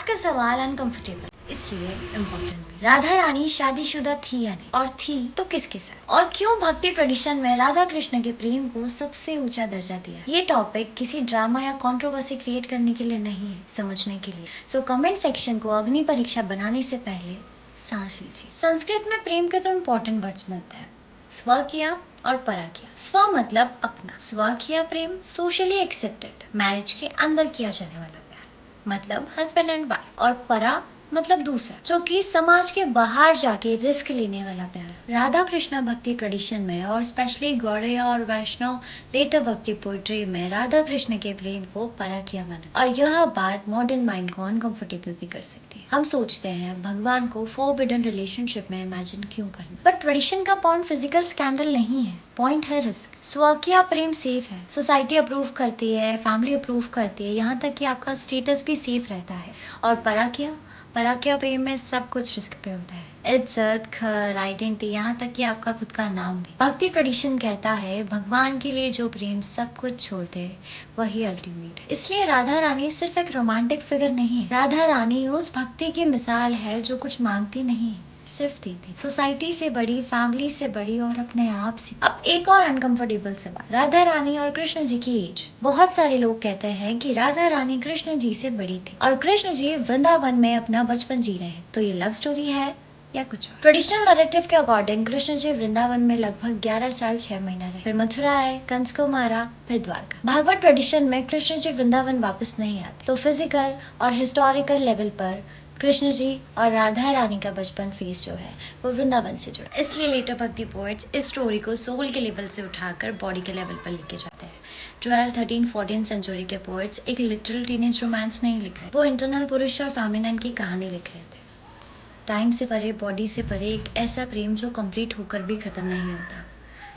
का सवाल अनकंफर्टेबल इसलिए इम्पोर्टेंट। राधा रानी शादीशुदा थी या नहीं, और थी तो किसके साथ, और क्यों भक्ति ट्रेडिशन में राधा कृष्ण के प्रेम को सबसे ऊंचा दर्जा दिया। ये टॉपिक किसी ड्रामा या कंट्रोवर्सी क्रिएट करने के लिए नहीं है, समझने के लिए। सो कमेंट सेक्शन को अग्नि परीक्षा बनाने से पहले सांस लीजिए। संस्कृत में प्रेम के तो इम्पोर्टेंट वर्ड्स बनते हैं, स्वकीय और पराकिया। स्व मतलब अपना, स्वकीय प्रेम सोशली एक्सेप्टेड, मैरिज के अंदर किया जाने वाला प्यार, मतलब हस्बैंड एंड वाइफ। और परा मतलब दूसरा, जो कि समाज के बाहर जाके रिस्क लेने वाला प्यार। राधा कृष्णा भक्ति ट्रेडिशन में और स्पेशली गौड़िया और वैष्णव लेटर भक्ति पोइट्री में राधा कृष्ण के प्रेम को पराकिया माना, और यह बात मॉडर्न माइंड को अनकंफर्टेबल भी कर सकती है। हम सोचते हैं भगवान को फोरबिडन रिलेशनशिप में इमेजिन क्यों करना, बट ट्रेडिशन का पॉइंट फिजिकल स्कैंडल नहीं है, पॉइंट है रिस्क। स्वकीय प्रेम सेफ है, सोसाइटी अप्रूव करती है, फैमिली अप्रूव करती है, यहाँ तक कि आपका स्टेटस भी सेफ रहता है। और पराकिया प्रेम में सब कुछ रिस्क पे होता है, इज्जत, घर, आइडेंटिटी, यहाँ तक कि आपका खुद का नाम भी। भक्ति ट्रेडिशन कहता है भगवान के लिए जो प्रेम सब कुछ छोड़ दे वही अल्टीमेट है। इसलिए राधा रानी सिर्फ एक रोमांटिक फिगर नहीं है, राधा रानी उस भक्ति की मिसाल है जो कुछ मांगती नहीं, सिर्फ देती। सोसाइटी से बड़ी, फैमिली से बड़ी और अपने आप से। अब एक और अनकंफर्टेबल सवाल, राधा रानी और कृष्ण जी की एज। बहुत सारे लोग कहते हैं कि राधा रानी कृष्ण जी से बड़ी थी और कृष्ण जी वृंदावन में अपना बचपन जी रहे हैं, तो ये लव स्टोरी है या कुछ और। ट्रेडिशनल नैरेटिव के अकॉर्डिंग कृष्ण जी वृंदावन में लगभग 11 साल 6 महीना रहे, फिर मथुरा आए, कंस को मारा, फिर द्वारका। भागवत ट्रेडिशन में कृष्ण जी वृंदावन वापस नहीं आते, तो फिजिकल और हिस्टोरिकल लेवल पर कृष्ण जी और राधा रानी का बचपन फेस जो है वो वृंदावन से जुड़ा। इसलिए लेटर भक्ति पोएट्स इस स्टोरी को सोल के लेवल से उठाकर बॉडी के लेवल पर लेके जाते हैं। 12, 13, 14 सेंचुरी के पोएट्स एक लिटरल टीनेज रोमांस नहीं लिख रहे, वो इंटरनल पुरुष और फेमिनिन की कहानी लिख रहे थे। टाइम से परे, बॉडी से परे, एक ऐसा प्रेम जो कंप्लीट होकर भी खत्म नहीं होता,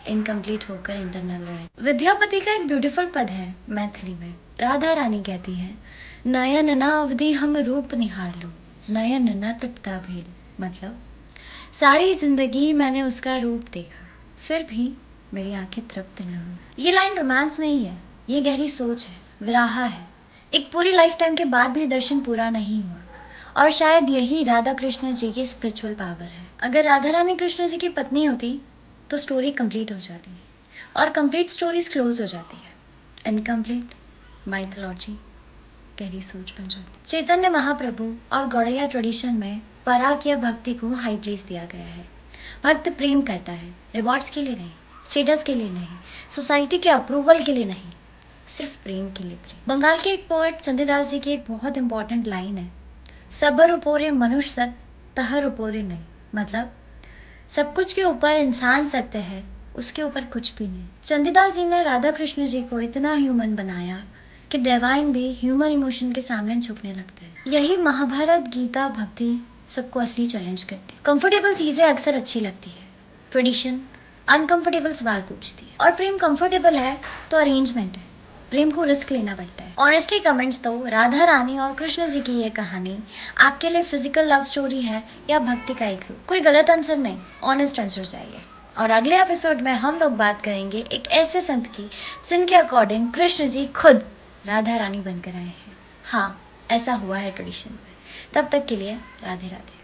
इनकम्प्लीट होकर इंटरनल रहे। विद्यापति का एक ब्यूटीफुल पद है मैथिली में, राधा रानी कहती है, नयन न अवधि हम रूप निहार लो, नयन न तृप्ता भेल। मतलब सारी जिंदगी मैंने उसका रूप देखा, फिर भी मेरी आंखें तृप्त न हुई। ये लाइन रोमांस नहीं है, ये गहरी सोच है, विराह है। एक पूरी लाइफ टाइम के बाद भी दर्शन पूरा नहीं हुआ, और शायद यही राधा कृष्ण जी की स्पिरिचुअल पावर है। अगर राधा रानी कृष्ण जी की पत्नी होती तो स्टोरी कंप्लीट हो जाती है, और कंप्लीट स्टोरीज क्लोज हो जाती है। इनकम्प्लीट माइथोलॉजी गहरी सोच बन जाती। चैतन्य महाप्रभु और गौड़िया ट्रेडिशन में पराकिया भक्ति को हाई प्लेस दिया गया है। भक्त प्रेम करता है, रिवॉर्ड्स के लिए नहीं, स्टेटस के लिए नहीं, सोसाइटी के अप्रूवल के लिए नहीं, सिर्फ प्रेम के लिए प्रेम। बंगाल के एक पोएट चंद्रदास जी की एक बहुत इंपॉर्टेंट लाइन है, सबर उपोरे मनुष्य सत, तहर उपोरे नहीं। मतलब सब कुछ के ऊपर इंसान सत्य है, उसके ऊपर कुछ भी नहीं। चंद्रदास जी ने राधा कृष्ण जी को इतना ह्यूमन बनाया कि डिवाइन भी ह्यूमन इमोशन के सामने झुकने लगते हैं। यही महाभारत, गीता, भक्ति सबको असली चैलेंज करती है। कंफर्टेबल चीजें अक्सर अच्छी लगती है, ट्रेडिशन अनकंफर्टेबल सवाल पूछती है। और प्रेम कंफर्टेबल है तो अरेंजमेंट है, प्रेम को रिस्क लेना पड़ता है। ऑनेस्टली कमेंट्स दो, राधा रानी और कृष्ण जी की ये कहानी आपके लिए फिजिकल लव स्टोरी है या भक्ति का एक रूप। कोई गलत आंसर नहीं, ऑनेस्ट आंसर चाहिए। और अगले एपिसोड में हम लोग बात करेंगे एक ऐसे संत की जिनके अकॉर्डिंग कृष्ण जी खुद राधा रानी बनकर आए हैं। हाँ, ऐसा हुआ है ट्रेडिशन में। तब तक के लिए राधे राधे।